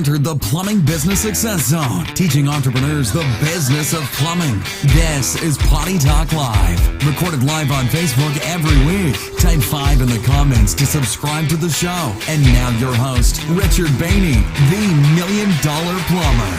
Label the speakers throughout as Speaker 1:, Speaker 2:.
Speaker 1: entered the Plumbing Business Success Zone, teaching entrepreneurs the business of plumbing. This is Potty Talk Live, recorded live on Facebook every week. Type 5 in the comments to subscribe to the show. And now your host, Richard Behney, the $1 Million Plumber.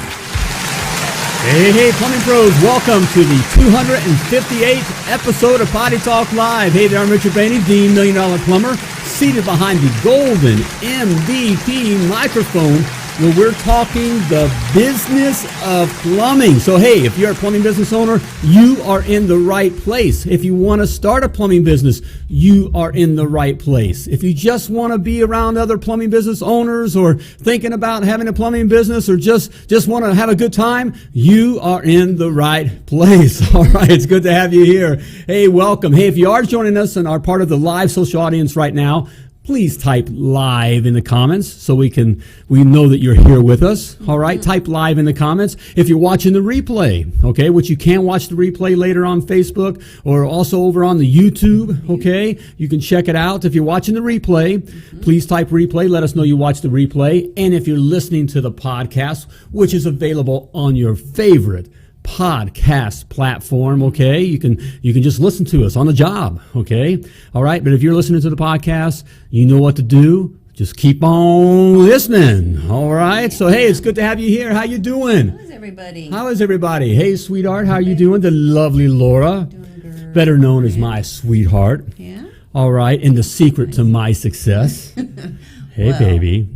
Speaker 2: Hey, plumbing pros, welcome to the 258th episode of Potty Talk Live. Hey there, I'm Richard Behney, the $1 Million Plumber, seated behind the golden MVP microphone where we're talking the business of plumbing. So hey, if you're a plumbing business owner, you are in the right place. If you want to start a plumbing business, you are in the right place. If you just want to be around other plumbing business owners or thinking about having a plumbing business or just want to have a good time, you are in the right place. All right, it's good to have you here. Hey, welcome. Hey, if you are joining us and are part of the live social audience right now, please type live in the comments so we know that you're here with us. All right, type live in the comments. If you're watching the replay, okay, which you can watch the replay later on Facebook or also over on the YouTube, okay, you can check it out. If you're watching the replay, please type replay. Let us know you watched the replay. And if you're listening to the podcast, which is available on your favorite podcast platform, okay? You can just listen to us on the job, okay? All right, but if you're listening to the podcast, you know what to do. Just keep on listening, all right? So, hey, it's good to have you here. How you doing? How is everybody? Hey, sweetheart, how are you doing? The lovely Laura,
Speaker 3: doing good.
Speaker 2: Better known as my sweetheart.
Speaker 3: Yeah.
Speaker 2: All right, and the secret to my success. Hey,
Speaker 3: Well,
Speaker 2: baby.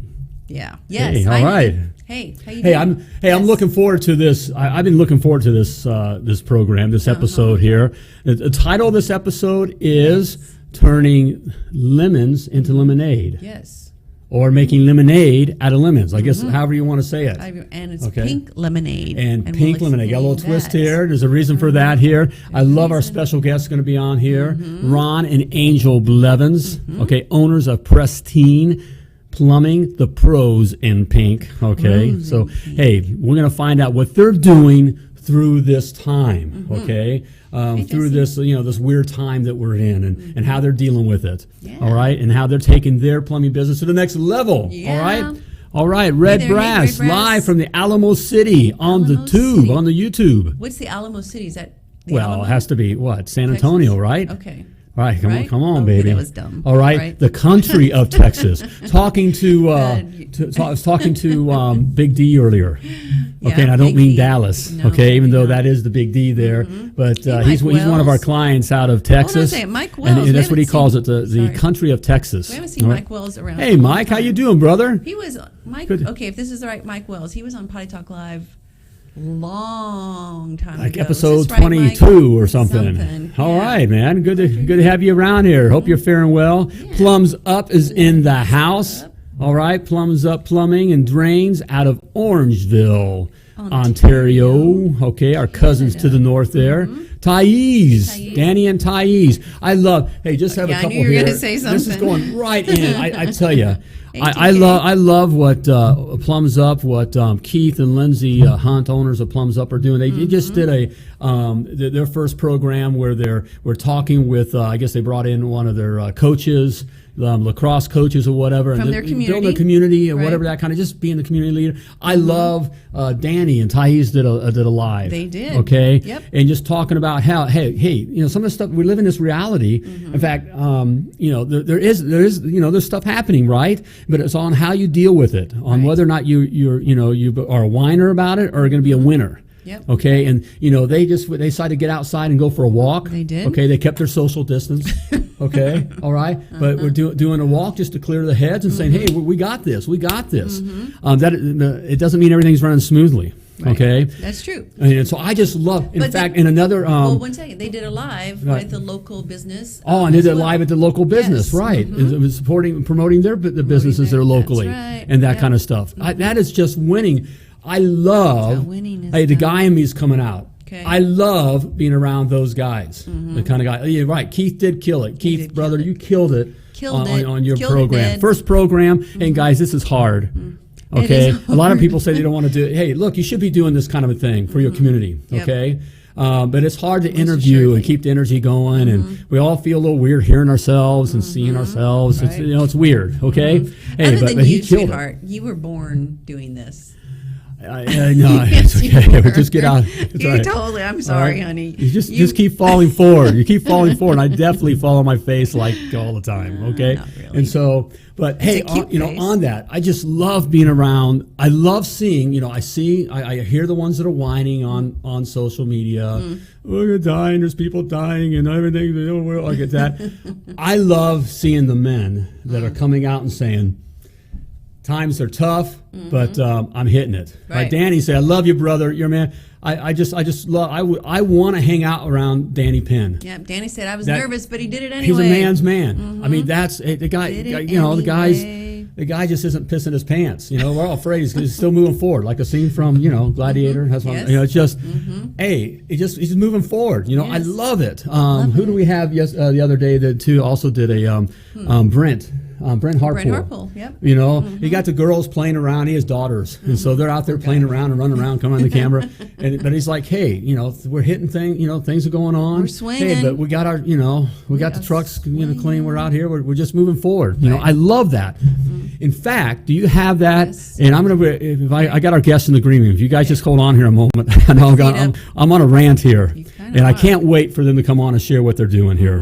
Speaker 3: Yeah. Yes.
Speaker 2: Hey, all right.
Speaker 3: Hey, how you doing?
Speaker 2: I'm looking forward to this. I've been looking forward to this this program, this episode here. The title of this episode is Turning Lemons into Lemonade.
Speaker 3: Yes.
Speaker 2: Or making lemonade out of lemons. I guess however you want to say it.
Speaker 3: And it's pink lemonade.
Speaker 2: And pink
Speaker 3: we'll
Speaker 2: lemonade. Got a little twist
Speaker 3: that.
Speaker 2: here. There's a reason for that here. I love our special guests going to be on here. Ron and Angel Blevins, okay, owners of Pristine Plumbing, the pros in pink, okay? So, hey, we're going to find out what they're doing through this time, okay? Through this, this weird time that we're in and how they're dealing with it, all right? And how they're taking their plumbing business to the next level, all right? All right, Red Brass, live from the Alamo City on the tube, on the YouTube.
Speaker 3: What's the Alamo City? Is that the
Speaker 2: Well,
Speaker 3: Alamo?
Speaker 2: it has to be, what, San Antonio, right?
Speaker 3: Okay.
Speaker 2: All right, come on, baby.
Speaker 3: That was dumb.
Speaker 2: All right, the country of Texas. Talking to I was talking to Big D earlier. Okay, and I don't mean Dallas.
Speaker 3: No,
Speaker 2: okay, even though that is the Big D there, but he's one of our clients out of Texas.
Speaker 3: Mike Wells.
Speaker 2: And that's what he calls it, the country of Texas.
Speaker 3: We haven't seen Mike Wells around.
Speaker 2: Hey, Mike, how you doing, brother?
Speaker 3: He was Mike.
Speaker 2: Good.
Speaker 3: Okay, if this is the right Mike Wells, he was on Potty Talk Live long time
Speaker 2: like
Speaker 3: ago.
Speaker 2: episode
Speaker 3: Right,
Speaker 2: 22
Speaker 3: Mike?
Speaker 2: or something.
Speaker 3: Yeah.
Speaker 2: All right, man. Good to have you around here. Hope you're faring well.
Speaker 3: Yeah.
Speaker 2: Plums Up is in the house. All right, Plums Up Plumbing and Drains out of Orangeville, Ontario. Okay, our cousins to the north there. Thais, Danny and Thais. I love. Hey, just have a couple
Speaker 3: knew you were
Speaker 2: here.
Speaker 3: gonna say
Speaker 2: This is
Speaker 3: something.
Speaker 2: going right in. I tell you. I love what Plums Up, what Keith and Lindsay Hunt, owners of Plums Up, are doing. They just did their first program where we're talking with. I guess they brought in one of their coaches, lacrosse coaches or whatever,
Speaker 3: From
Speaker 2: and
Speaker 3: their community.
Speaker 2: building a community or
Speaker 3: Right.
Speaker 2: whatever, that kind of just being the community leader. I love Danny and Thais did a live.
Speaker 3: They did.
Speaker 2: Okay.
Speaker 3: Yep.
Speaker 2: And just talking about how hey, some of the stuff we live in this reality. In fact, there is there's stuff happening, right? But it's on how you deal with it, on whether or not you are a whiner about it or are going to be a winner.
Speaker 3: Yep.
Speaker 2: Okay, and they decided to get outside and go for a walk.
Speaker 3: They did.
Speaker 2: Okay, they kept their social distance. Okay, all right, but we're doing a walk just to clear the heads and saying, hey, we got this. We got this. It doesn't mean everything's running smoothly.
Speaker 3: Right.
Speaker 2: Okay,
Speaker 3: That's true.
Speaker 2: and so I just love. In fact, in another.
Speaker 3: One second. They did a live with a local business.
Speaker 2: And they did it live at the local business,
Speaker 3: Yes.
Speaker 2: right? It was promoting the businesses there locally,
Speaker 3: right.
Speaker 2: and that
Speaker 3: Yep.
Speaker 2: kind of stuff. That is just winning. I love.
Speaker 3: winning is
Speaker 2: Hey, the
Speaker 3: done.
Speaker 2: guy in me is coming out.
Speaker 3: Okay.
Speaker 2: I love being around those guys. The kind of guy. Yeah, right. Keith did kill it. Keith,
Speaker 3: did
Speaker 2: brother,
Speaker 3: kill it.
Speaker 2: you killed it.
Speaker 3: Killed it.
Speaker 2: On your
Speaker 3: Killed it,
Speaker 2: program.
Speaker 3: man.
Speaker 2: First program, and guys, this is hard. Okay,
Speaker 3: It is
Speaker 2: a lot of
Speaker 3: hard.
Speaker 2: people say they don't want to do it. Hey, look, you should be doing this kind of a thing for your community.
Speaker 3: Yep.
Speaker 2: Okay, But it's hard to interview and keep the energy going, and we all feel a little weird hearing ourselves and seeing ourselves.
Speaker 3: Right.
Speaker 2: It's weird. Okay. Hey,
Speaker 3: Other than
Speaker 2: but he
Speaker 3: you,
Speaker 2: killed
Speaker 3: sweetheart, you were born doing this.
Speaker 2: no, it's okay. We'll just get out. It's
Speaker 3: You
Speaker 2: all right.
Speaker 3: totally. I'm sorry,
Speaker 2: All right.
Speaker 3: honey.
Speaker 2: You just keep falling forward. You keep falling forward, and I definitely fall on my face like all the time. Okay,
Speaker 3: not really.
Speaker 2: and so, but hey,
Speaker 3: a cute face.
Speaker 2: on that, I just love being around. I love seeing. I hear the ones that are whining on social media. Oh, you're dying. There's people dying and everything. I get that. I love seeing the men that are coming out and saying, times are tough, but I'm hitting it.
Speaker 3: Right.
Speaker 2: Like Danny said, I love you, brother. You're a man. I just love. I want to hang out around Danny Penn.
Speaker 3: Yeah, Danny said I was nervous, but he did it anyway.
Speaker 2: He's a man's man. I mean, that's the guy. The guy just isn't pissing his pants. We're all afraid he's still moving forward, like a scene from Gladiator. That's what,
Speaker 3: Yes.
Speaker 2: it's just, hey, he's just moving forward. I love it. Who do we have? The other day that too also did a Brent Harpool.
Speaker 3: Brent Harpool, yep.
Speaker 2: He got the girls playing around. He has daughters, and so they're out there playing around and running around, coming on the camera. But he's like, "Hey, we're hitting things. Things are going on.
Speaker 3: We're swinging.
Speaker 2: Hey, but we got our, we got the trucks, clean. We're out here. We're just moving forward.
Speaker 3: Right.
Speaker 2: I love that. In fact, do you have that?
Speaker 3: Yes.
Speaker 2: And I'm gonna. If I got our guests in the green room. If you guys just hold on here a moment, I know I'm on a rant here, and I can't wait for them to come on and share what they're doing here.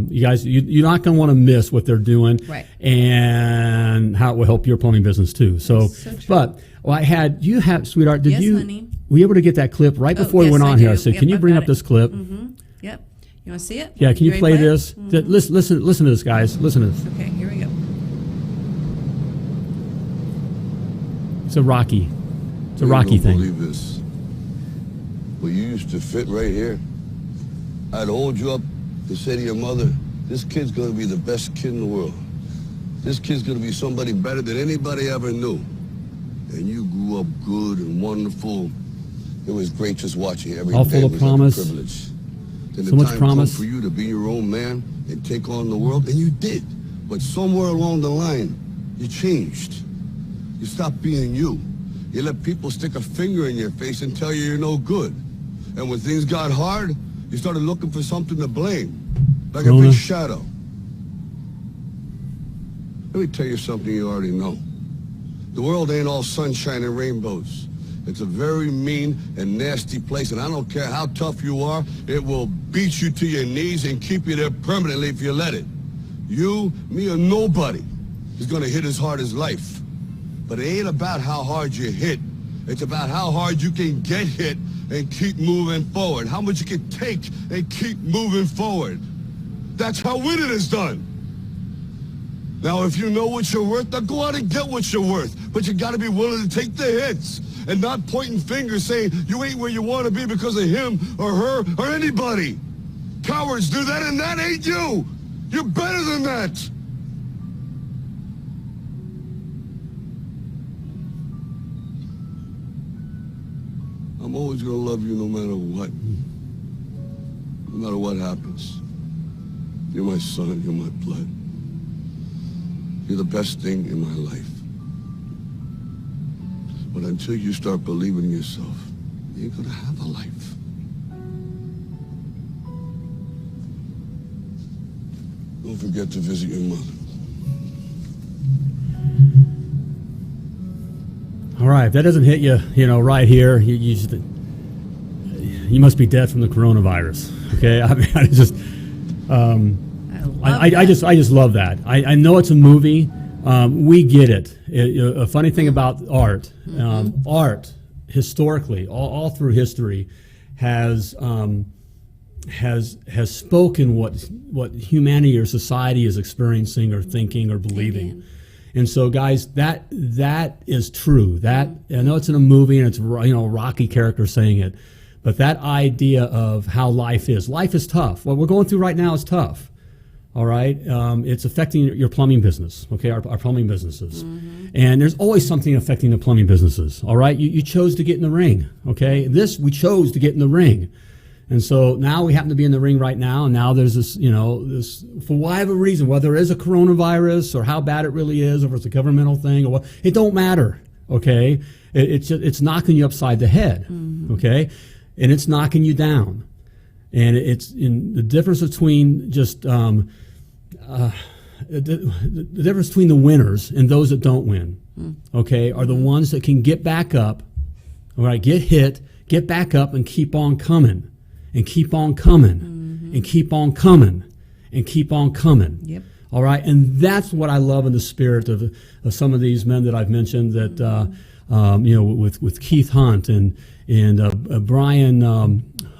Speaker 2: You guys, you're not gonna want to miss what they're doing.
Speaker 3: Right.
Speaker 2: And how it will help your plumbing business too. So
Speaker 3: true.
Speaker 2: But sweetheart,
Speaker 3: Yes, honey.
Speaker 2: were you able to get that clip right before we
Speaker 3: yes,
Speaker 2: went on
Speaker 3: I
Speaker 2: here? I
Speaker 3: do.
Speaker 2: said,
Speaker 3: Yep,
Speaker 2: can you
Speaker 3: I've
Speaker 2: bring
Speaker 3: got
Speaker 2: up this clip?
Speaker 3: Yep. You want to see it?
Speaker 2: Yeah, can you
Speaker 3: ready to
Speaker 2: play
Speaker 3: it?
Speaker 2: this? Listen to this, guys. Listen to this.
Speaker 3: Okay, here we go.
Speaker 2: It's a Rocky
Speaker 4: You
Speaker 2: thing.
Speaker 4: Believe this. Well, you used to fit right here. I'd hold you up to say to your mother, this kid's going to be the best kid in the world. This kid's going to be somebody better than anybody ever knew. And you grew up good and wonderful. It was great just watching you every
Speaker 2: All
Speaker 4: day.
Speaker 2: full of
Speaker 4: It was
Speaker 2: promise.
Speaker 4: Like a privilege. Then
Speaker 2: So
Speaker 4: the
Speaker 2: much
Speaker 4: time
Speaker 2: promise.
Speaker 4: come for you to be your own man and take on the world, and you did. But somewhere along the line, you changed. You stopped being you. You let people stick a finger in your face and tell you you're no good. And when things got hard, you started looking for something to blame, like a
Speaker 2: Corona.
Speaker 4: big shadow. Let me tell you something you already know. The world ain't all sunshine and rainbows. It's a very mean and nasty place, and I don't care how tough you are, it will beat you to your knees and keep you there permanently if you let it. You, me, or nobody is gonna hit as hard as life. But it ain't about how hard you hit. It's about how hard you can get hit and keep moving forward. How much you can take and keep moving forward. That's how winning is done. Now, if you know what you're worth, now go out and get what you're worth. But you gotta be willing to take the hits and not pointing fingers saying you ain't where you wanna be because of him or her or anybody. Cowards do that, and that ain't you. You're better than that. I'm always gonna love you no matter what. No matter what happens. You're my son, you're my blood. You're the best thing in my life. But until you start believing in yourself, you ain't gonna have a life. Don't forget to visit your mother.
Speaker 2: All right, if that doesn't hit you, right here, you must be dead from the coronavirus. Okay, I mean, I just love that. I know it's a movie. We get it. A funny thing about art, art historically, all through history, has spoken what humanity or society is experiencing or thinking or believing.
Speaker 3: Amen.
Speaker 2: And so, guys, that is true. That I know it's in a movie and it's a Rocky character saying it, but that idea of how life is tough. What we're going through right now is tough. All right, it's affecting your plumbing business. Okay, our plumbing businesses, and there's always something affecting the plumbing businesses. All right, you chose to get in the ring. Okay, we chose to get in the ring. And so now we happen to be in the ring right now, and now there's this, this for whatever reason, whether it is a coronavirus or how bad it really is, or if it's a governmental thing or what, it don't matter. Okay, it's knocking you upside the head. Okay, and it's knocking you down. And it's in the difference between just the difference between the winners and those that don't win, okay, are the ones that can get back up, all right, get hit, get back up and keep on coming, and keep on coming, and keep on coming, and keep on coming.
Speaker 3: Yep.
Speaker 2: All right, and that's what I love in the spirit of some of these men that I've mentioned. That with Keith Hunt and Brian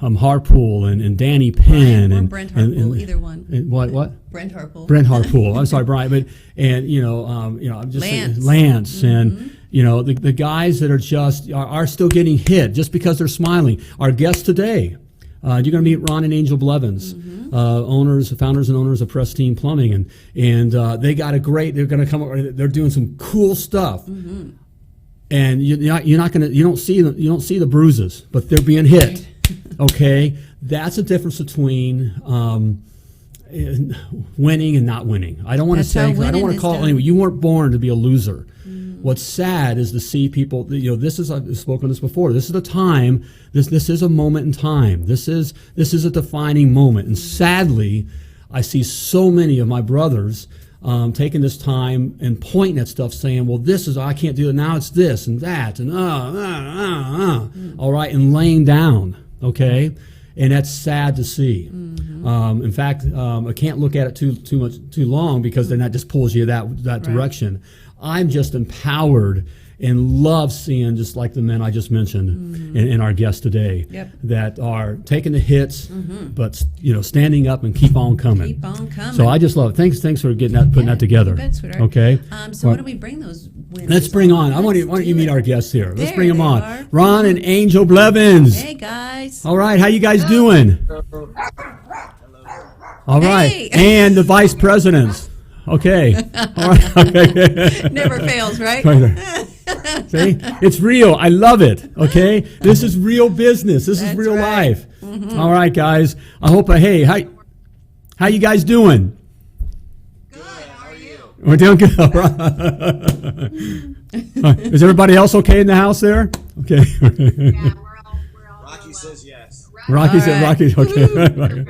Speaker 2: Harpool and Danny Penn
Speaker 3: Or
Speaker 2: and
Speaker 3: Brent Harpool, either one.
Speaker 2: And what?
Speaker 3: Brent Harpool.
Speaker 2: Brent Harpool. I'm sorry, Brian, but I'm just
Speaker 3: Lance.
Speaker 2: Lance and the guys that are just are still getting hit just because they're smiling. Our guest today. You're going to meet Ron and Angel Blevins, founders and owners of Pristine Plumbing, and they got a great. They're going to come up. They're doing some cool stuff, and you don't see the bruises, but they're being hit. Okay, that's the difference between winning and not winning. I don't want to say. I don't want to call it anyway. You weren't born to be a loser. What's sad is to see people. This is, I've spoken this before. This is a time. This is a moment in time. This is a defining moment. And sadly, I see so many of my brothers taking this time and pointing at stuff, saying, "Well, this is I can't do it now. It's this and that and all right," and laying down. Okay, and that's sad to see. In fact, I can't look at it too long because then that just pulls you that direction. I'm just empowered and love seeing just like the men I just mentioned in our guest today that are taking the hits, but standing up and keep on coming.
Speaker 3: Keep on coming.
Speaker 2: So I just love it. Thanks for putting that together.
Speaker 3: You bet, sweetheart.
Speaker 2: Okay.
Speaker 3: So why don't we bring those winners?
Speaker 2: Let's bring on. Why don't you meet our guests here? Let's bring them on.
Speaker 3: Are.
Speaker 2: Ron and Angel Blevins.
Speaker 3: Hey guys.
Speaker 2: All right. How you guys doing? All right.
Speaker 3: Hey.
Speaker 2: And the vice presidents. Okay. All right. Okay.
Speaker 3: Never fails, right?
Speaker 2: See, it's real. I love it. Okay, this is real business. This is real
Speaker 3: right.
Speaker 2: life. All right, guys. I hope. Hey, how you guys doing?
Speaker 5: Good. How are you?
Speaker 2: We're doing good. All right. Is everybody else okay in the house there? Okay.
Speaker 5: Yeah, we're all
Speaker 6: Rocky says yes.
Speaker 2: Rocky said.
Speaker 3: right.
Speaker 2: Rocky. Okay.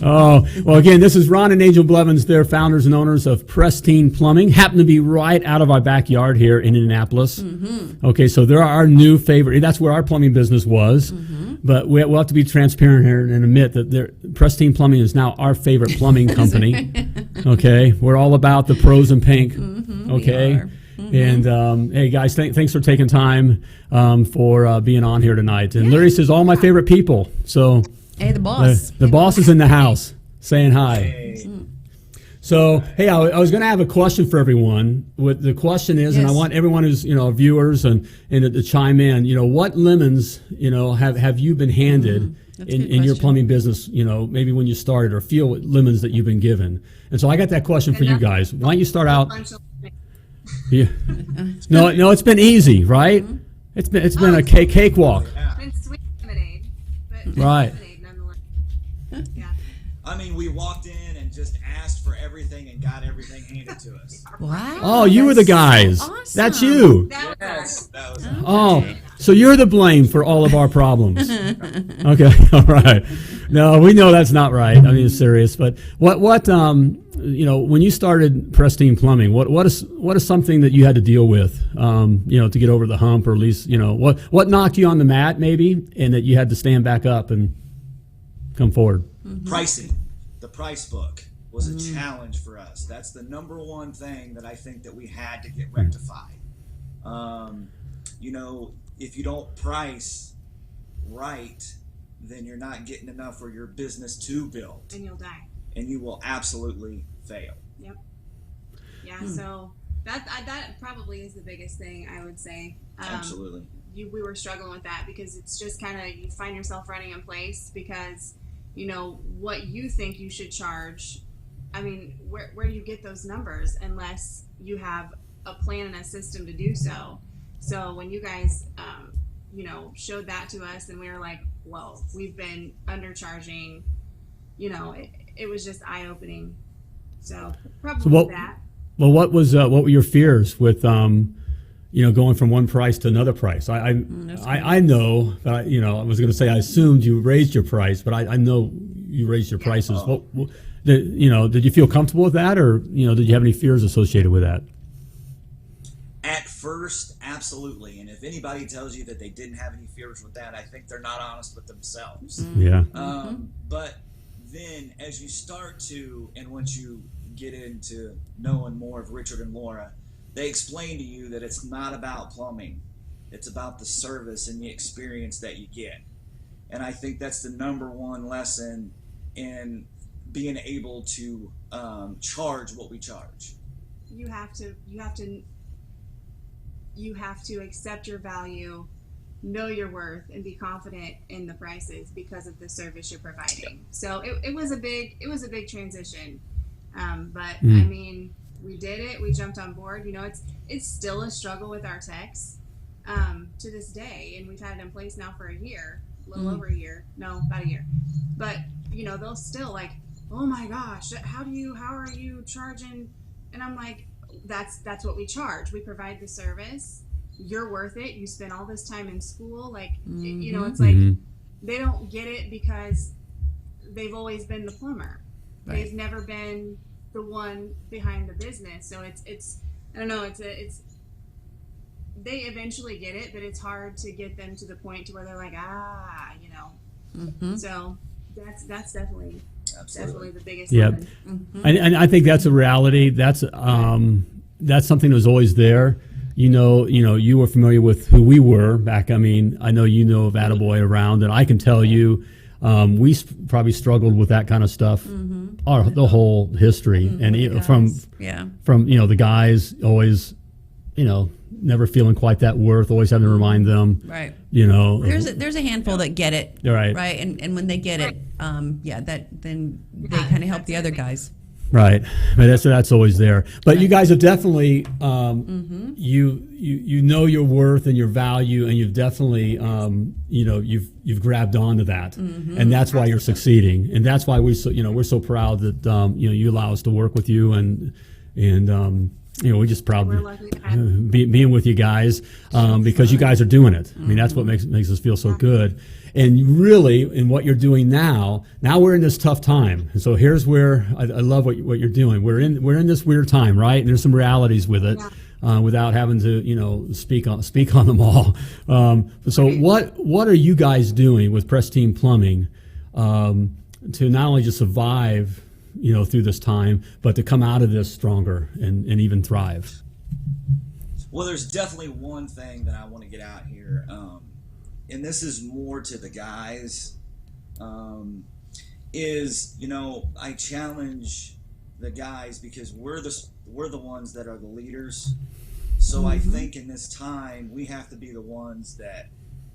Speaker 2: Oh, well, again, this is Ron and Angel Blevins. They're founders and owners of Pristine Plumbing. Happen to be right out of our backyard here in Indianapolis. Okay, so they're our new favorite. That's where our plumbing business was. But we'll have to be transparent here and admit that Pristine Plumbing is now our favorite plumbing company. Okay, we're all about the pros in pink. Okay. And hey, guys, thanks for taking time for being on here tonight. And Larry says, all my favorite people. So...
Speaker 3: Hey, the boss.
Speaker 2: The boss is in the house saying hi. So, hey, I was going to have a question for everyone. What the question is, and I want everyone who's viewers and to chime in. What lemons have you been handed in your plumbing business? Maybe when you started, or feel what lemons that you've been given. And so I got that question for you guys. Why don't you start out? Yeah. No, it's been easy, right? It's been a cakewalk.
Speaker 5: It's been sweet lemonade, but
Speaker 2: Right.
Speaker 5: lemonade nonetheless. Yeah.
Speaker 6: I mean, we walked in and just asked for everything and got everything handed to us.
Speaker 3: Wow.
Speaker 2: Oh, you were the guys.
Speaker 3: Awesome.
Speaker 2: That's you.
Speaker 5: That was
Speaker 6: Yes, that was
Speaker 2: Oh, so you're the blame for all of our problems. Okay, all right. No, we know that's not right. I mean, it's serious. But what when you started Pristine Plumbing, what is something that you had to deal with, to get over the hump, or at least, what knocked you on the mat maybe, and that you had to stand back up and come forward?
Speaker 6: pricing. The price book was a challenge for us. That's the number one thing that I think that we had to get rectified. If you don't price right, then you're not getting enough for your business to build,
Speaker 5: and you'll die.
Speaker 6: and you will absolutely fail.
Speaker 5: Yep. Yeah. So that probably is the biggest thing I would say.
Speaker 6: Absolutely.
Speaker 5: We were struggling with that because it's just kind of you find yourself running in place because what you think you should charge. I mean, where do you get those numbers unless you have a plan and a system to do so? So when you guys, showed that to us, and we were like, well, we've been undercharging. It was just eye opening. So probably that.
Speaker 2: Well, what were your fears with going from one price to another price. I know, but I was going to say I assumed you raised your price, but I know you raised your prices. Did you feel comfortable with that, or did you have any fears associated with that?
Speaker 6: At first, absolutely. And if anybody tells you that they didn't have any fears with that, I think they're not honest with themselves.
Speaker 2: Yeah.
Speaker 6: But then as you start to, and once you get into knowing more of Richard and Laura, they explain to you that it's not about plumbing. It's about the service and the experience that you get. And I think that's the number one lesson in being able to charge what we charge.
Speaker 5: You have to accept your value, know your worth, and be confident in the prices because of the service you're providing. So it was a big transition. But I mean, we did it. We jumped on board. It's still a struggle with our techs to this day, and we've had it in place now for a year, a little over a year. No, about a year. But they'll still like, oh my gosh, how are you charging? And I'm like, that's what we charge. We provide the service. You're worth it. You spend all this time in school. Like, it's like they don't get it because they've always been the plumber. Right. They've never been the one behind the business. So it's I don't know. It's they eventually get it, but it's hard to get them to the point to where they're like, So that's definitely the biggest.
Speaker 2: Yeah, and I think that's a reality. That's something that was always there. You were familiar with who we were back. I mean, I know of Attaboy around, and I can tell you, we probably struggled with that kind of stuff the whole history, and from the guys always, never feeling quite that worth, always having to remind them,
Speaker 3: right?
Speaker 2: There's
Speaker 3: a handful that get it, right, and when they get it, then they kind of help the other guys.
Speaker 2: Right, but that's always there. But you guys have definitely, you know your worth and your value, and you've definitely, you've grabbed onto that, and that's why you're succeeding, and that's why we're so proud that you allow us to work with you, and we're just proud being with you guys because you guys are doing it. I mean, that's what makes us feel so good. And really, in what you're doing now we're in this tough time. And so here's where I love what you're doing. We're in this weird time, right? And there's some realities with it, without having to speak on them all. So what are you guys doing with Pristine Plumbing to not only just survive, through this time, but to come out of this stronger and even thrive?
Speaker 6: Well, there's definitely one thing that I want to get out here. And this is more to the guys, I challenge the guys because we're the ones that are the leaders. So I think in this time we have to be the ones that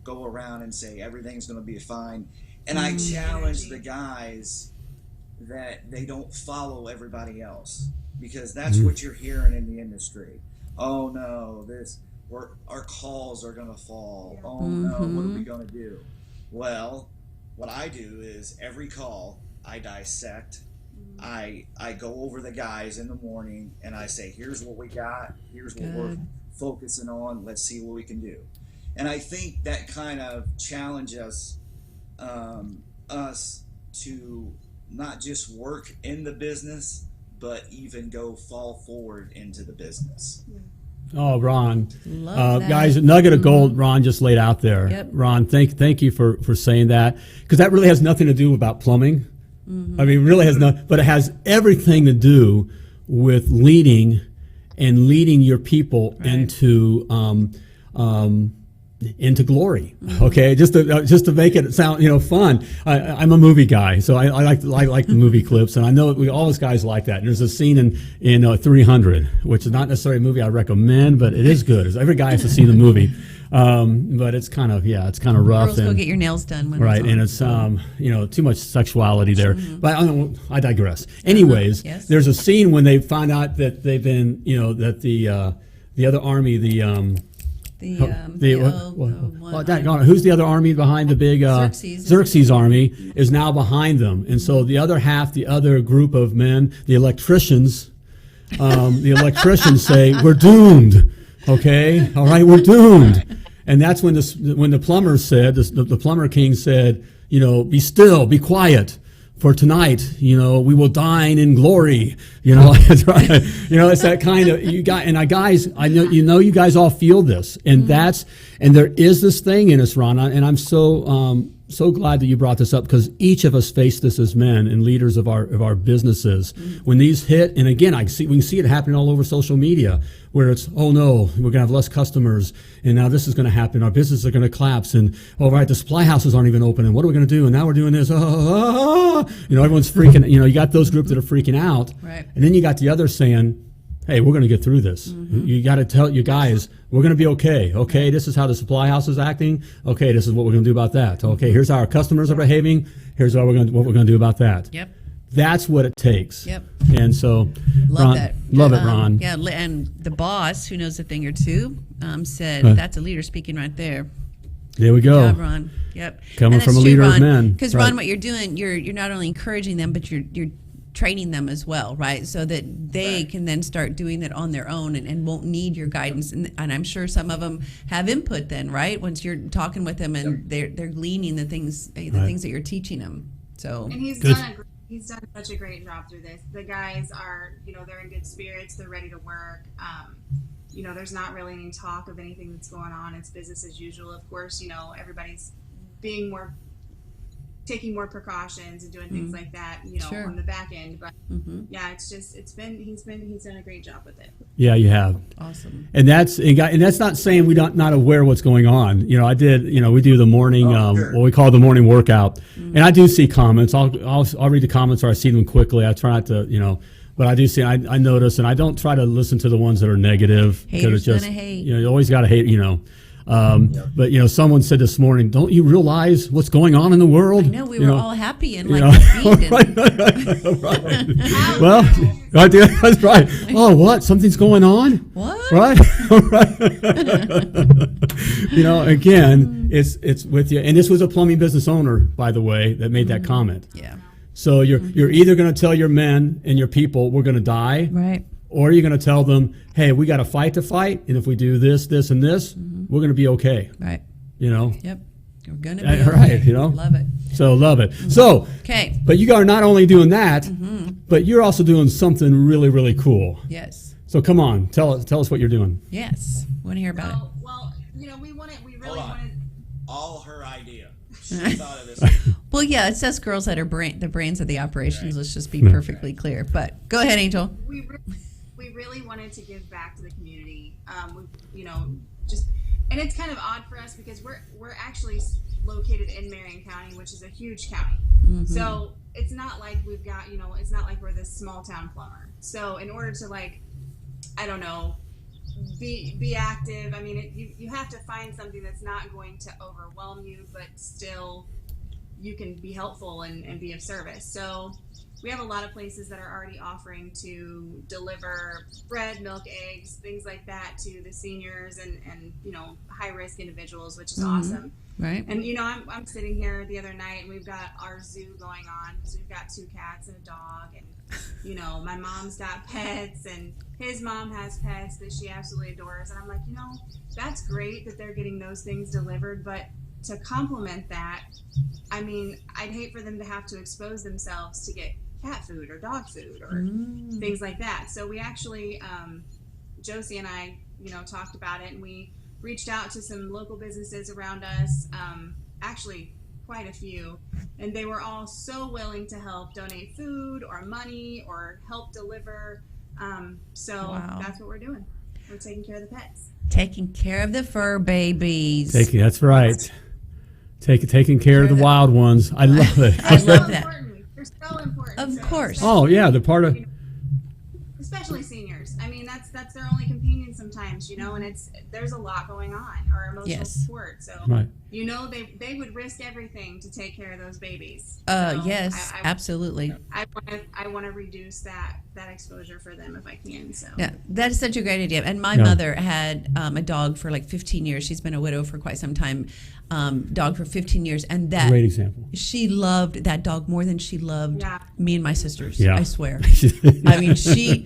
Speaker 6: go around and say everything's going to be fine. And I challenge the guys that they don't follow everybody else, because that's what you're hearing in the industry. Oh no, our calls are going to fall. Oh no, what are we going to do? Well, what I do is every call I dissect. I go over the guys in the morning and I say, here's what we got. Here's what we're focusing on. Let's see what we can do. And I think that kind of challenges us to not just work in the business, but even go fall forward into the business.
Speaker 2: Oh, Ron, guys, a nugget of gold Ron just laid out there.
Speaker 3: Yep.
Speaker 2: Ron, thank you for saying that, because that really has nothing to do about plumbing. I mean, it really has not, but it has everything to do with leading your people into glory. Okay, just to make it sound fun. I'm a movie guy, so I like the movie clips, and I know all us guys like that. And there's a scene in 300, which is not necessarily a movie I recommend, but it is good. Every guy has to see the movie. But it's kind of rough.
Speaker 3: Girls, go get your nails done. When
Speaker 2: right,
Speaker 3: it's
Speaker 2: and it's too much sexuality there. But I digress. Anyways,
Speaker 3: yes.
Speaker 2: There's a scene when they find out that they've been, that the other army, who's the other army behind the big Xerxes army is now behind them, and so the other half, the other group of men, the electricians say, we're doomed. Okay, all right, we're doomed. And that's when the plumber said, the plumber king said, be still, be quiet. For tonight, we will dine in glory. That's right. It's that kind of guys. I know you guys all feel this, and there is this thing in us, Ron, and I'm so glad that you brought this up, because each of us face this as men and leaders of our businesses. When these hit, and again, we can see it happening all over social media, where it's, oh no, we're gonna have less customers, and now this is gonna happen. Our businesses are gonna collapse, and oh right, the supply houses aren't even open, and what are we gonna do? And now we're doing this. Everyone's freaking. You got those groups that are freaking out,
Speaker 3: right?
Speaker 2: And then you got the others saying, hey, we're going to get through this. You got to tell you guys, we're going to be okay. Okay, this is how the supply house is acting. Okay, this is what we're going to do about that. Okay, here's how our customers are behaving. Here's what we're going to do about that.
Speaker 3: Yep.
Speaker 2: That's what it takes.
Speaker 3: Yep.
Speaker 2: And so,
Speaker 3: love
Speaker 2: Ron,
Speaker 3: that.
Speaker 2: Love it, Ron.
Speaker 3: Yeah, and the boss, who knows a thing or two, said that's a leader speaking right there.
Speaker 2: There we go.
Speaker 3: Good job, Ron. Yep.
Speaker 2: Coming from a leader of men.
Speaker 3: Because Ron, what you're doing, you're not only encouraging them, but you're training them as well, right? So that they can then start doing it on their own and won't need your guidance. And I'm sure some of them have input then, right? Once you're talking with them and they're gleaning the things that you're teaching them. So
Speaker 5: and he's done such a great job through this. The guys are, they're in good spirits. They're ready to work. There's not really any talk of anything that's going on. It's business as usual. Of course, everybody's taking more precautions and doing things like that,
Speaker 3: Sure.
Speaker 5: on the back end. But yeah, he's done a great job with it.
Speaker 2: Yeah, you have.
Speaker 3: Awesome.
Speaker 2: And that's not saying we're not aware of what's going on. I did. We do the morning, what we call the morning workout, and I do see comments. I'll read the comments, or I see them quickly. I try not to, but I do see. I notice, and I don't try to listen to the ones that are negative, because it's just
Speaker 3: hate.
Speaker 2: you always got to hate. But someone said this morning, don't you realize what's going on in the world?
Speaker 3: I know, we were all happy and like
Speaker 2: right. Well, that's right. Oh, what? Something's going on?
Speaker 3: What?
Speaker 2: Right? Again, it's with you. And this was a plumbing business owner, by the way, that made that comment.
Speaker 3: Yeah.
Speaker 2: So you're either going to tell your men and your people, we're going to die.
Speaker 3: Right.
Speaker 2: Or you're going to tell them, hey, we got to fight, and if we do this, this, and this, we're going to be okay.
Speaker 3: Right.
Speaker 2: Yep.
Speaker 3: We're going to be okay.
Speaker 2: Right,
Speaker 3: Love it.
Speaker 2: So love it. So,
Speaker 3: okay.
Speaker 2: But you are not only doing that, but you're also doing something really, really cool.
Speaker 3: Yes.
Speaker 2: So come on, tell us what you're doing.
Speaker 3: Yes. Want to hear about it.
Speaker 5: Well, we really wanted.
Speaker 6: All her idea. She thought of this.
Speaker 3: Well, yeah, it's us girls that are the brains of the operations. Right. Let's just be perfectly clear. But go ahead, Angel.
Speaker 5: We really wanted to give back to the community. And it's kind of odd for us because we're actually located in Marion County, which is a huge county. So it's not like we've got, it's not like we're this small town plumber. So in order to be active, I mean, you have to find something that's not going to overwhelm you, but still you can be helpful and be of service. So we have a lot of places that are already offering to deliver bread, milk, eggs, things like that to the seniors and high risk individuals, which is awesome.
Speaker 3: Right.
Speaker 5: And I'm sitting here the other night and we've got our zoo going on because we've got 2 cats and a dog, and my mom's got pets and his mom has pets that she absolutely adores, and I'm like, that's great that they're getting those things delivered, but to complement that, I mean, I'd hate for them to have to expose themselves to get cat food or dog food or things like that. So we actually, Josie and I, talked about it, and we reached out to some local businesses around us, actually quite a few, and they were all so willing to help donate food or money or help deliver. Wow. That's what we're doing. We're taking care of the pets.
Speaker 3: Taking care of the fur babies.
Speaker 2: That's right. Taking care of the wild ones. I love it.
Speaker 3: I love that.
Speaker 5: They're so important.
Speaker 3: Of course.
Speaker 2: Oh yeah, they're part of.
Speaker 5: Especially seniors. I mean, that's their only companion sometimes, and there's a lot going on, or emotional support. So
Speaker 2: right.
Speaker 5: They would risk everything to take care of those babies.
Speaker 3: Yes, absolutely.
Speaker 5: I want to reduce that exposure for them if I can. So
Speaker 3: yeah, that is such a great idea. And my mother had a dog for like 15 years. She's been a widow for quite some time. Dog for 15 years, and that
Speaker 2: great example.
Speaker 3: She loved that dog more than she loved me and my sisters.
Speaker 2: Yeah.
Speaker 3: I swear. I mean, she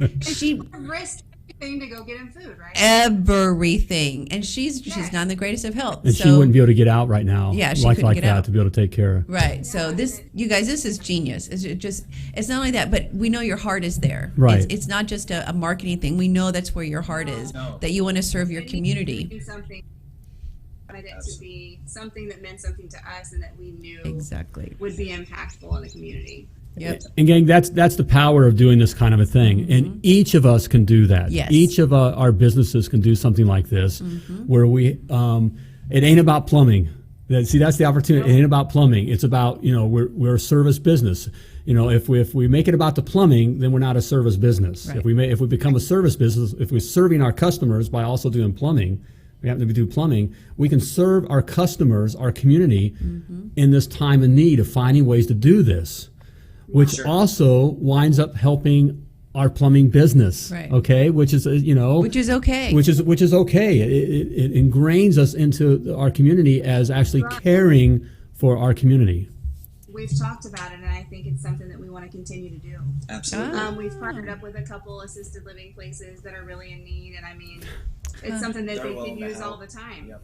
Speaker 5: risked thing to go get him food, right?
Speaker 3: Everything. And she's not in the greatest of health.
Speaker 2: And she wouldn't be able to get out right now.
Speaker 3: Yeah, she
Speaker 2: like
Speaker 3: couldn't get
Speaker 2: that
Speaker 3: out.
Speaker 2: to be able to take care of.
Speaker 3: Right. So this, you guys, this is genius. It's not only that, but we know your heart is there.
Speaker 2: Right.
Speaker 3: It's not just a marketing thing. We know that's where your heart is, that you want to serve your community.
Speaker 5: Something wanted it to be something that meant something to us and that we knew
Speaker 3: Exactly.
Speaker 5: would be impactful in the community.
Speaker 3: Yep.
Speaker 2: And gang, that's the power of doing this kind of a thing. And each of us can do that.
Speaker 3: Yes.
Speaker 2: Each of our businesses can do something like this, where we it ain't about plumbing. That's the opportunity. It ain't about plumbing. It's about, we're a service business. If we make it about the plumbing, then we're not a service business.
Speaker 3: Right.
Speaker 2: If we become a service business, if we're serving our customers by also doing plumbing, we happen to do plumbing, we can serve our customers, our community, in this time of need of finding ways to do this, which also winds up helping our plumbing business.
Speaker 3: Right.
Speaker 2: Okay, which is
Speaker 3: Which is okay.
Speaker 2: which is okay. It ingrains us into our community as actually caring for our community.
Speaker 5: We've talked about it, and I think it's something that we want to continue to do.
Speaker 6: Absolutely.
Speaker 5: We've partnered up with a couple assisted living places that are really in need, and I mean, it's something that they can use all the time.
Speaker 6: Yep.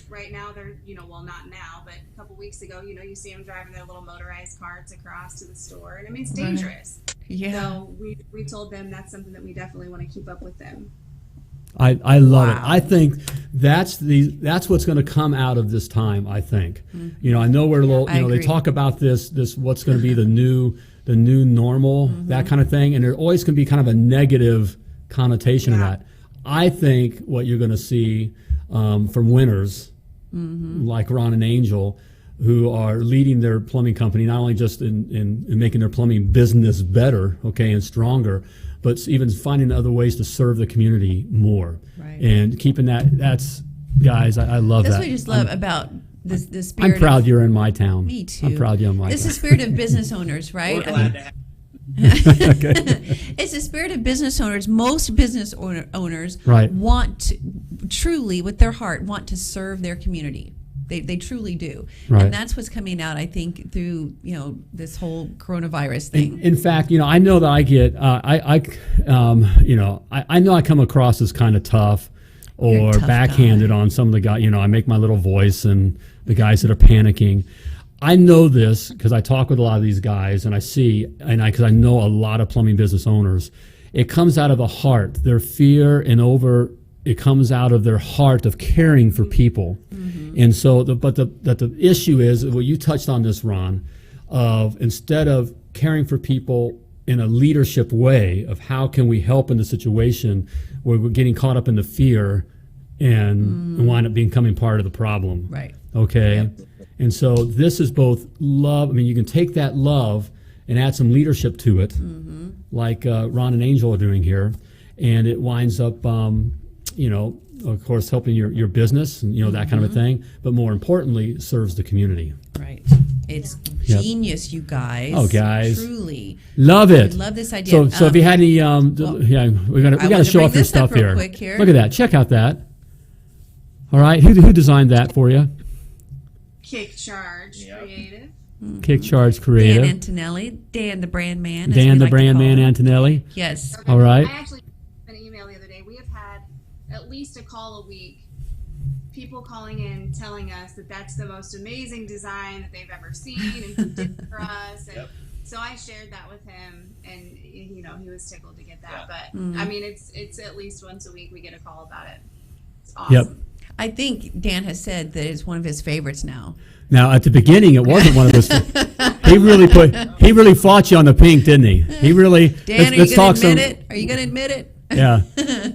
Speaker 5: Right now they're, well, not now, but a couple weeks ago, you see them driving their little motorized carts across to the store, and I mean, it's dangerous.
Speaker 3: Yeah.
Speaker 5: So we told them that's something that we definitely want to keep up with them.
Speaker 2: I love it. I think that's what's going to come out of this time. I think, I know we're a little, they
Speaker 3: agree.
Speaker 2: talk about this what's going to be the new normal, that kind of thing, and there always can be kind of a negative connotation of that. I think what you're going to see from winners like Ron and Angel, who are leading their plumbing company, not only just in making their plumbing business better, and stronger, but even finding other ways to serve the community more.
Speaker 3: Right.
Speaker 2: And keeping that's, guys, I love
Speaker 3: That's
Speaker 2: that.
Speaker 3: what I just love about the spirit.
Speaker 2: I'm proud you're in my town.
Speaker 3: Me too.
Speaker 2: I'm proud you're in my
Speaker 3: It's
Speaker 2: town.
Speaker 3: the spirit of business owners, right?
Speaker 6: We're glad to have
Speaker 3: It's the spirit of business owners. Most business owners
Speaker 2: Right.
Speaker 3: want to, truly, with their heart, want to serve their community. They truly do.
Speaker 2: Right.
Speaker 3: And that's what's coming out, I think, through, this whole coronavirus thing.
Speaker 2: In fact, I know that I get, I know I come across as kind of tough
Speaker 3: You're a
Speaker 2: or
Speaker 3: tough
Speaker 2: backhanded
Speaker 3: guy.
Speaker 2: on some of the guys. I make my little voice and the guys that are panicking. I know this because I talk with a lot of these guys, and I see, because I know a lot of plumbing business owners. It comes out of the heart, their fear, it comes out of their heart of caring for people. And so, the issue is, well, you touched on this, Ron, of instead of caring for people in a leadership way of how can we help in the situation, where we're getting caught up in the fear and wind up becoming part of the problem.
Speaker 3: Right.
Speaker 2: Okay.
Speaker 3: Yep.
Speaker 2: And so this is both love. I mean, you can take that love and add some leadership to it, like Ron and Angel are doing here, and it winds up, of course, helping your business and that kind of a thing. But more importantly, serves the community.
Speaker 3: Right. It's
Speaker 2: Yep.
Speaker 3: genius, you guys.
Speaker 2: Oh, guys.
Speaker 3: Truly.
Speaker 2: Love it.
Speaker 3: I love this idea.
Speaker 2: So if you had any, we got
Speaker 3: I
Speaker 2: to
Speaker 3: wanted to
Speaker 2: show
Speaker 3: bring
Speaker 2: off your
Speaker 3: this up
Speaker 2: stuff
Speaker 3: real
Speaker 2: here.
Speaker 3: quick here.
Speaker 2: Look at that. Check out that. All right. Who designed that for you?
Speaker 5: Kick Charge Creative.
Speaker 2: Kick Charge
Speaker 3: Dan
Speaker 2: Creative.
Speaker 3: Antonelli, Dan the brand man. as
Speaker 2: Dan
Speaker 3: we
Speaker 2: the
Speaker 3: like to
Speaker 2: brand
Speaker 3: call
Speaker 2: man
Speaker 3: him.
Speaker 2: Antonelli.
Speaker 3: Yes.
Speaker 2: All right.
Speaker 5: I actually sent an email the other day. We have had at least a call a week. People calling in telling us that that's the most amazing design that they've ever seen and he did it for us. And so I shared that with him, and he was tickled to get that. But I mean, it's at least once a week we get a call about it. It's awesome.
Speaker 2: Yep.
Speaker 3: I think Dan has said that it's one of his favorites now.
Speaker 2: Now, at the beginning, it wasn't one of his. He really fought you on the pink, didn't he? He really.
Speaker 3: Dan, are you going to admit it? Are you going to admit it?
Speaker 2: Yeah,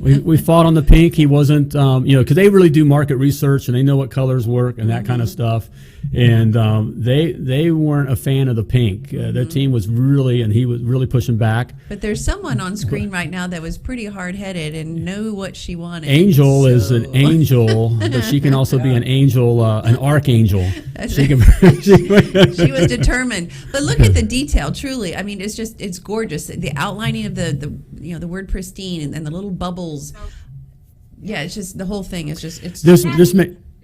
Speaker 2: we fought on the pink. He wasn't, because they really do market research and they know what colors work and that kind of stuff. And they weren't a fan of the pink. Their team was really, and he was really pushing back.
Speaker 3: But there's someone on screen right now that was pretty hard-headed and knew what she wanted.
Speaker 2: Angel is an angel, but she can also be an angel, an archangel. She can.
Speaker 3: She was determined. But look at the detail. Truly, I mean, it's gorgeous. The outlining of the word pristine and the little bubbles. Yeah, it's just the whole thing is just it's.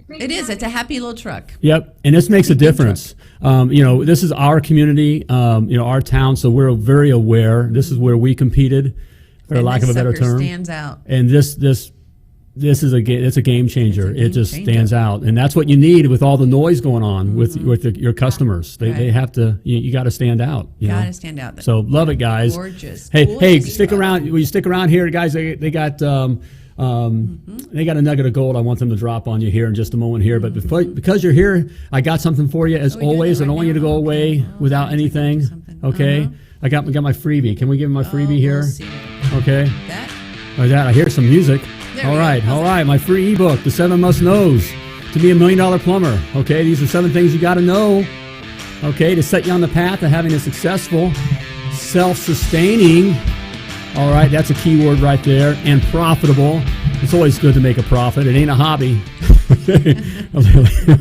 Speaker 3: It is. It's a happy little truck.
Speaker 2: Yep, and this makes a difference. This is our community, our town, so we're very aware. This is where we competed. for lack of a better term.
Speaker 3: Stands out.
Speaker 2: And this is it's a game changer.
Speaker 3: It's a
Speaker 2: It just
Speaker 3: game changer.
Speaker 2: stands out, and that's what you need with all the noise going on with your customers. They have to. You got to stand out. You know?
Speaker 3: Gotta stand out.
Speaker 2: So love it, guys.
Speaker 3: Gorgeous.
Speaker 2: Hey,
Speaker 3: Gorgeous.
Speaker 2: stick around. Will you stick around here, guys? They got they got a nugget of gold. I want them to drop on you here in just a moment here. But because you're here, I got something for you as
Speaker 3: Oh, you're doing
Speaker 2: always.
Speaker 3: it
Speaker 2: I don't
Speaker 3: right
Speaker 2: want you to
Speaker 3: now?
Speaker 2: go away
Speaker 3: Okay.
Speaker 2: without
Speaker 3: Okay.
Speaker 2: anything.
Speaker 3: Something.
Speaker 2: Okay. I got my freebie. Can we give him my freebie
Speaker 3: Oh,
Speaker 2: here?
Speaker 3: we'll see.
Speaker 2: Okay.
Speaker 3: That.
Speaker 2: Like that. I hear some music.
Speaker 3: There
Speaker 2: All
Speaker 3: we
Speaker 2: right.
Speaker 3: go.
Speaker 2: All right. My free ebook, The 7 Must Knows to Be a $1 Million Plumber. Okay. These are 7 things you got to know. Okay. To set you on the path to having a successful, self-sustaining. All right. That's a key word right there. And profitable. It's always good to make a profit. It ain't a hobby.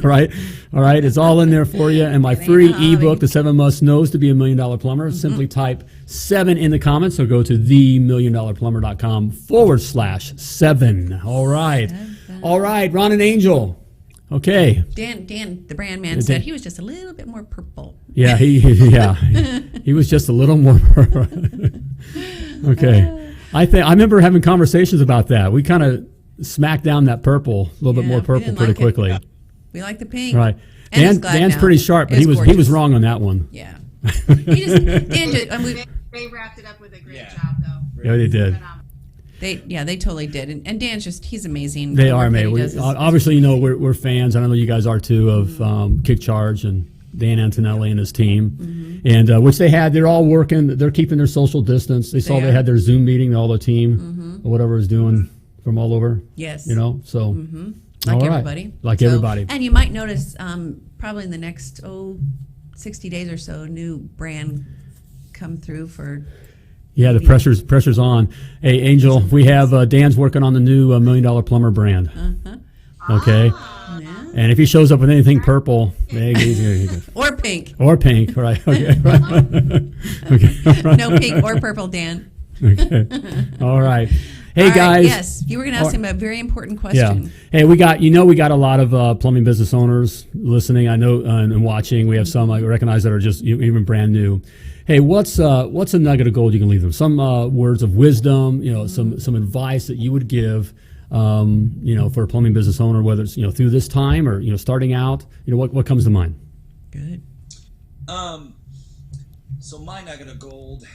Speaker 2: Right? All right. It's all in there for you. And my
Speaker 3: It ain't
Speaker 2: free
Speaker 3: a hobby.
Speaker 2: ebook, The 7 Must Knows to Be a $1 Million Plumber. Simply type 7 in the comments or go to themilliondollarplumber.com/7. All right. All right. Ron and Angel. Okay.
Speaker 3: Dan, the brand man, said he was just a little bit more purple.
Speaker 2: Yeah, he was just a little more. Okay. I remember having conversations about that. We kind of smacked down that purple, a little bit
Speaker 3: Yeah,
Speaker 2: more
Speaker 3: we
Speaker 2: purple
Speaker 3: didn't
Speaker 2: pretty
Speaker 3: like it.
Speaker 2: quickly.
Speaker 3: We like the pink.
Speaker 2: Right.
Speaker 3: And he's glad
Speaker 2: Dan's
Speaker 3: now.
Speaker 2: pretty sharp, but
Speaker 3: It's
Speaker 2: he was
Speaker 3: gorgeous.
Speaker 2: wrong on that one.
Speaker 3: Yeah. Dan just,
Speaker 5: They wrapped it up with a great
Speaker 6: Yeah.
Speaker 5: job, though.
Speaker 2: Yeah, they did.
Speaker 5: Phenomenal.
Speaker 3: they totally did. And Dan's he's amazing.
Speaker 2: They
Speaker 3: The
Speaker 2: are,
Speaker 3: work that
Speaker 2: mate.
Speaker 3: he does is-
Speaker 2: Obviously, we're fans. I know you guys are too of Kick Charge and Dan Antonelli and his team, and which they're all working. They're keeping their social distance. They saw
Speaker 3: They
Speaker 2: they
Speaker 3: are.
Speaker 2: had their Zoom meeting, all the team, or whatever is doing from all over.
Speaker 3: Yes.
Speaker 2: So
Speaker 3: Like
Speaker 2: all right.
Speaker 3: everybody.
Speaker 2: Like
Speaker 3: So-
Speaker 2: everybody.
Speaker 3: And you might notice probably in the next 60 days or so, a new brand come through for.
Speaker 2: Yeah, the pressure's on. Hey, Angel, we have Dan's working on the new $1 Million Plumber brand. Okay,
Speaker 3: Yeah.
Speaker 2: and if he shows up with anything purple,
Speaker 3: Or pink.
Speaker 2: or pink, right? Okay, okay, all right.
Speaker 3: No pink or purple, Dan.
Speaker 2: Okay. All right. Hey
Speaker 3: All right,
Speaker 2: guys.
Speaker 3: yes, you were going to ask him a very important question.
Speaker 2: Yeah. Hey, we got a lot of plumbing business owners listening. I know and watching. We have some I recognize that are just even brand new. Hey, what's a nugget of gold you can leave them? Some words of wisdom. Some advice that you would give. For a plumbing business owner, whether it's through this time or starting out. What comes to mind?
Speaker 3: Good.
Speaker 6: So my nugget of gold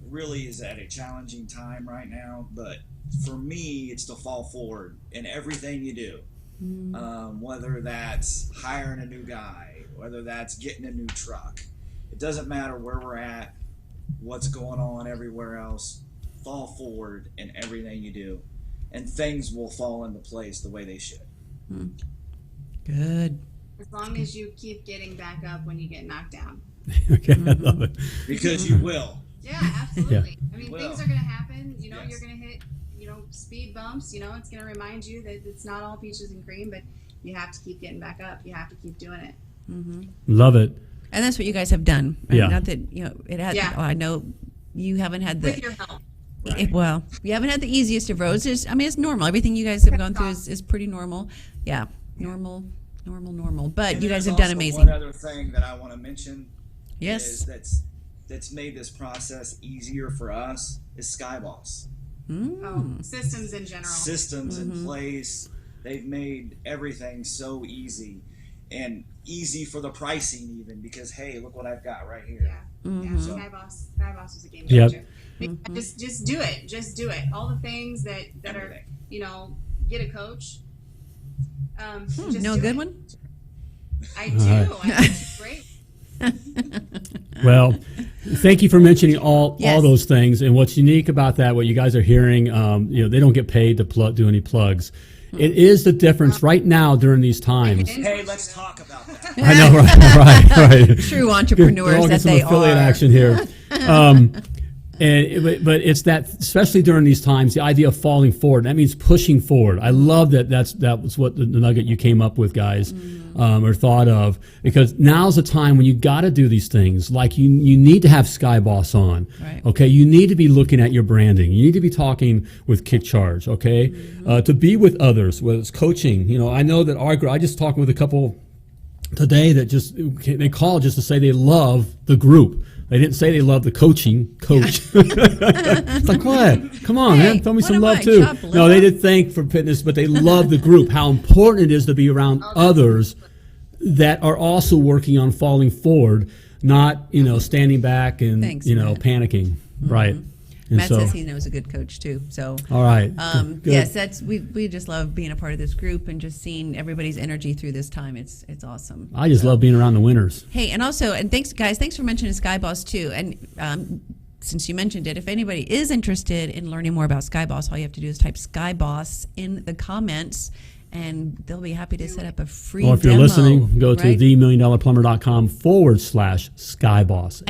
Speaker 6: really is at a challenging time right now, but for me, it's to fall forward in everything you do. Whether that's hiring a new guy, whether that's getting a new truck. It doesn't matter where we're at, what's going on everywhere else. Fall forward in everything you do, and things will fall into place the way they should.
Speaker 3: Good.
Speaker 5: As long as you keep getting back up when you get knocked down.
Speaker 2: Okay, I love it.
Speaker 6: Because you will.
Speaker 5: Yeah, absolutely. I mean,
Speaker 6: Well.
Speaker 5: things are going to happen.
Speaker 6: Yes.
Speaker 5: You're going to hit, speed bumps. It's going to remind you that it's not all peaches and cream, but you have to keep getting back up. You have to keep doing it.
Speaker 2: Love it.
Speaker 3: And that's what you guys have done.
Speaker 2: Yeah.
Speaker 3: Not that, it has,
Speaker 5: Yeah.
Speaker 3: I know you haven't had
Speaker 5: With
Speaker 3: the,
Speaker 5: your help.
Speaker 3: well, you haven't had the easiest of roads. It's normal. Everything you guys have gone through is pretty normal. Yeah. Normal. But
Speaker 6: And
Speaker 3: you guys
Speaker 6: there's
Speaker 3: have done
Speaker 6: also
Speaker 3: amazing.
Speaker 6: One other thing that I want to mention
Speaker 3: Yes.
Speaker 6: is that's made this process easier for us is Skyboss.
Speaker 5: Oh, systems in general.
Speaker 6: Systems in place. They've made everything so easy, and easy for the pricing even, because hey, look what I've got right here.
Speaker 5: Yeah.
Speaker 6: So-
Speaker 5: Skyboss is a game
Speaker 2: Yep.
Speaker 5: changer. Just do it. Just do it. All the things that are,
Speaker 6: Everything.
Speaker 5: get a coach. Just
Speaker 3: No
Speaker 5: do
Speaker 3: good
Speaker 5: it.
Speaker 3: one?
Speaker 5: I do. I think it's great.
Speaker 2: Well, thank you for mentioning all
Speaker 3: Yes.
Speaker 2: those things. And what's unique about that, what you guys are hearing, they don't get paid to do any plugs. It is the difference right now during these times.
Speaker 6: Hey, let's talk about that.
Speaker 2: I know, right.
Speaker 3: True
Speaker 2: We'll
Speaker 3: entrepreneurs
Speaker 2: get
Speaker 3: that
Speaker 2: some
Speaker 3: they
Speaker 2: affiliate
Speaker 3: are.
Speaker 2: action here. But it's that, especially during these times, the idea of falling forward. That means pushing forward. I love that. That was what the nugget you came up with, guys, or thought of. Because now's the time when you got to do these things. Like you need to have Skyboss on.
Speaker 3: Right.
Speaker 2: Okay, you need to be looking at your branding. You need to be talking with Kick Charge. Okay, to be with others, whether it's coaching. I know that I just talked with a couple today that they call just to say they love the group. They didn't say they love the coach. It's like, what? Come on, man. Throw me
Speaker 3: what
Speaker 2: some
Speaker 3: am
Speaker 2: love
Speaker 3: I,
Speaker 2: too.
Speaker 3: chopped
Speaker 2: No, they
Speaker 3: liver?
Speaker 2: did thank for fitness, but they love the group. How important it is to be around others that are also working on falling forward, not standing back and
Speaker 3: Thanks,
Speaker 2: Matt.
Speaker 3: Matt.
Speaker 2: Panicking. Right. And
Speaker 3: Matt
Speaker 2: so,
Speaker 3: says he knows a good coach too. So
Speaker 2: all right. Good.
Speaker 3: yes, we just love being a part of this group and just seeing everybody's energy through this time. It's awesome.
Speaker 2: I just love being around the winners.
Speaker 3: Hey, and thanks guys, thanks for mentioning Sky Boss too. And since you mentioned it, if anybody is interested in learning more about Sky Boss, all you have to do is type Sky Boss in the comments, and they'll be happy to set up a free
Speaker 2: Or if you're
Speaker 3: demo,
Speaker 2: listening, go to
Speaker 3: right?
Speaker 2: themilliondollarplumber.com/Skyboss.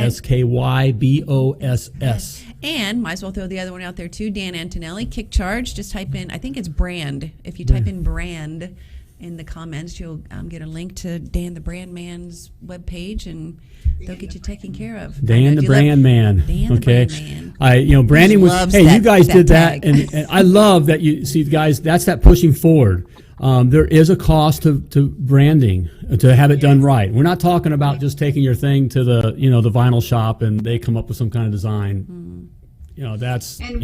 Speaker 2: SKYBOSS.
Speaker 3: And might as well throw the other one out there too. Dan Antonelli, Kick Charge. Just type in, I think it's brand. If you type in brand in the comments, you'll get a link to Dan the Brand Man's webpage, and they'll get you taken care of.
Speaker 2: Dan the Brand Man.
Speaker 3: Dan the
Speaker 2: Okay.
Speaker 3: Brand Man.
Speaker 2: Branding was.
Speaker 3: loves
Speaker 2: Hey,
Speaker 3: that-
Speaker 2: you guys
Speaker 3: that
Speaker 2: did that,
Speaker 3: tag.
Speaker 2: and I love that you see, guys. That's that pushing forward. There is a cost to branding to have it done right. We're not talking about just taking your thing to the the vinyl shop and they come up with some kind of design. That's
Speaker 5: And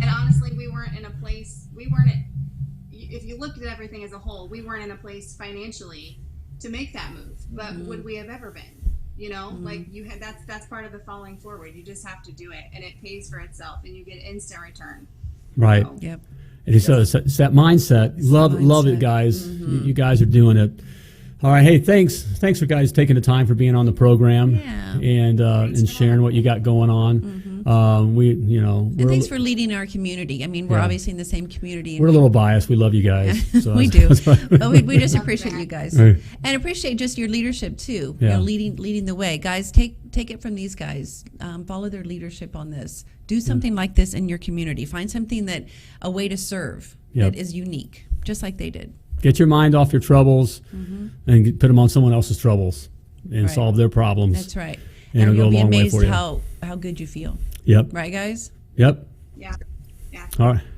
Speaker 5: honestly, we weren't in a place. If you looked at everything as a whole, we weren't in a place financially to make that move. But would we have ever been? That's part of the falling forward. You just have to do it, and it pays for itself, and you get instant return.
Speaker 2: right.
Speaker 5: So,
Speaker 3: Yep.
Speaker 2: It's that mindset. Love it, guys. You guys are doing it. All right. Hey, thanks for guys taking the time for being on the program and sharing what you got going on.
Speaker 3: And
Speaker 2: We're
Speaker 3: thanks for leading our community. I mean, we're obviously in the same community.
Speaker 2: we're a little biased. We love you guys. So
Speaker 3: we do. But we just appreciate you guys.
Speaker 2: Right.
Speaker 3: And appreciate just your leadership too.
Speaker 2: Yeah.
Speaker 3: Leading the way. Guys, take it from these guys. Follow their leadership on this. Do something like this in your community. Find something a way to serve
Speaker 2: Yep.
Speaker 3: that is unique, just like they did.
Speaker 2: Get your mind off your troubles and put them on someone else's troubles and
Speaker 3: Right.
Speaker 2: solve their problems.
Speaker 3: That's right.
Speaker 2: And it'll
Speaker 3: you'll
Speaker 2: go
Speaker 3: be
Speaker 2: a long way
Speaker 3: amazed
Speaker 2: for you.
Speaker 3: how good you feel.
Speaker 2: Yep.
Speaker 3: Right, guys?
Speaker 2: Yep.
Speaker 5: yeah.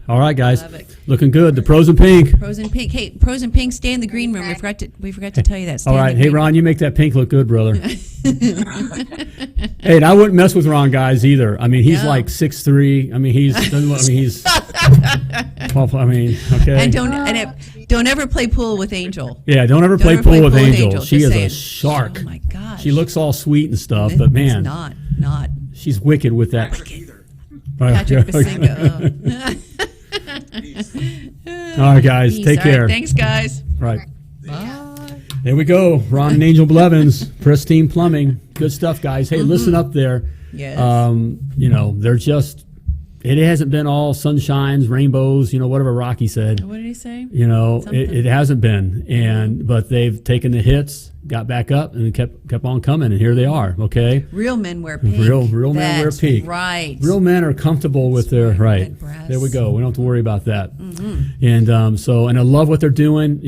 Speaker 2: All right, guys.
Speaker 3: Love it.
Speaker 2: Looking good. The pros and pink.
Speaker 3: Pros and pink. Hey, pros and pink, stay in the green room. We forgot to tell you that. Stay
Speaker 2: All
Speaker 3: in the
Speaker 2: right. Hey,
Speaker 3: green
Speaker 2: Ron, you make that pink look good, brother. Hey, and I wouldn't mess with Ron, guys, either. I mean, he's
Speaker 3: No.
Speaker 2: like 6'3". I mean, he's 12. I mean, okay.
Speaker 3: And don't ever play pool with Angel.
Speaker 2: Yeah, don't ever play
Speaker 3: ever
Speaker 2: pool with Angel. She
Speaker 3: just
Speaker 2: is
Speaker 3: saying.
Speaker 2: a shark.
Speaker 3: Oh my gosh.
Speaker 2: She looks all sweet and stuff, but man,
Speaker 3: it's not.
Speaker 2: she's wicked with that.
Speaker 3: Patrick Basinga.
Speaker 2: All right, guys, take
Speaker 3: All right,
Speaker 2: care.
Speaker 3: thanks, guys.
Speaker 2: Right. There we go. Ron and Angel Blevins, Pristine Plumbing. Good stuff, guys. Hey, listen up there.
Speaker 3: Yes.
Speaker 2: They're just, it hasn't been all sunshines, rainbows, whatever Rocky said.
Speaker 3: What did he say?
Speaker 2: It hasn't been. But they've taken the hits, got back up, and kept on coming, and here they are, okay?
Speaker 3: Real men wear pink.
Speaker 2: Real men wear
Speaker 3: That's
Speaker 2: pink.
Speaker 3: right.
Speaker 2: Real men are comfortable with their, right.
Speaker 3: Red breasts.
Speaker 2: There we go. We don't have to worry about that. And and I love what they're doing,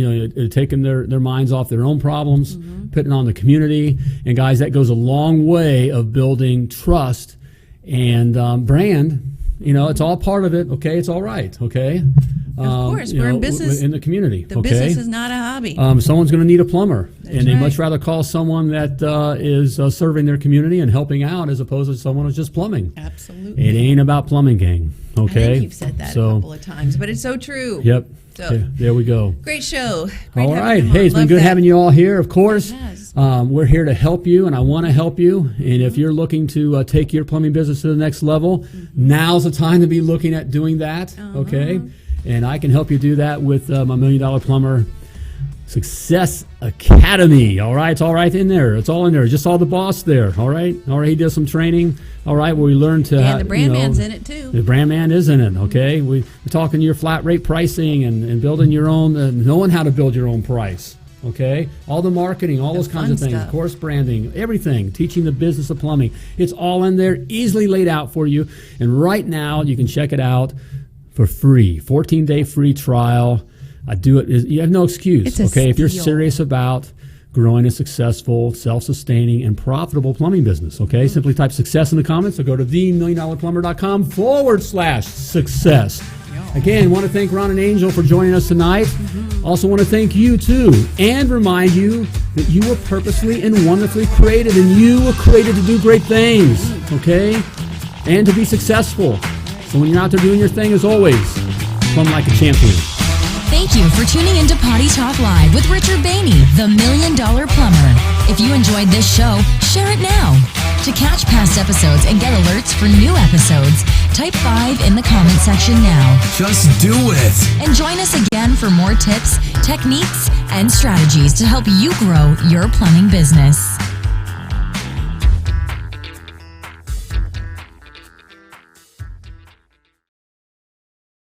Speaker 2: taking their minds off their own problems, putting on the community. And guys, that goes a long way of building trust and brand. It's all part of it, okay? It's all right, okay?
Speaker 3: Of course, we're in business.
Speaker 2: In the community,
Speaker 3: The
Speaker 2: okay?
Speaker 3: business is not a hobby.
Speaker 2: Someone's going to need a plumber, and they
Speaker 3: right.
Speaker 2: much rather call someone that is serving their community and helping out as opposed to someone who's just plumbing.
Speaker 3: Absolutely.
Speaker 2: It ain't about plumbing, gang,
Speaker 3: I
Speaker 2: okay?
Speaker 3: think you've said that a couple of times, but it's so true.
Speaker 2: Yep.
Speaker 3: So-
Speaker 2: There we go.
Speaker 3: Great show. Great
Speaker 2: All
Speaker 3: having
Speaker 2: right.
Speaker 3: them
Speaker 2: Hey,
Speaker 3: on.
Speaker 2: it's been
Speaker 3: Love
Speaker 2: good
Speaker 3: that.
Speaker 2: having you all here, of course.
Speaker 3: It has.
Speaker 2: We're here to help you, and I want to help you. And if you're looking to take your plumbing business to the next level, now's the time to be looking at doing that, okay? And I can help you do that with my $1 Million Plumber Success Academy. All right, it's all right in there. It's all in there. Just all the boss there. All right. He does some training. All right, where we learn to.
Speaker 3: And the brand man's in it too.
Speaker 2: The brand man is in it. Okay, we're talking your flat rate pricing and building your own, knowing how to build your own price. Okay, all the marketing, all those kinds of
Speaker 3: fun
Speaker 2: things,
Speaker 3: stuff.
Speaker 2: of course, branding, everything, teaching the business of plumbing. It's all in there, easily laid out for you. And right now, you can check it out for free. 14-day free trial. I do it. You have no excuse.
Speaker 3: It's a
Speaker 2: okay, if you're
Speaker 3: steal.
Speaker 2: serious about growing a successful, self-sustaining, and profitable plumbing business. Okay, simply type success in the comments or go to themilliondollarplumber.com/success. Again, want to thank Ron and Angel for joining us tonight. Also want to thank you too, and remind you that you were purposely and wonderfully created, and you were created to do great things, okay, and to be successful. So when you're out there doing your thing, as always, plumb like a champion.
Speaker 7: Thank you for tuning into Potty Talk Live with Richard Behney, the $1 Million Plumber. If you enjoyed this show, share it now. To catch past episodes and get alerts for new episodes, type 5 in the comment section now.
Speaker 1: Just do it.
Speaker 7: And join us again for more tips, techniques, and strategies to help you grow your plumbing business.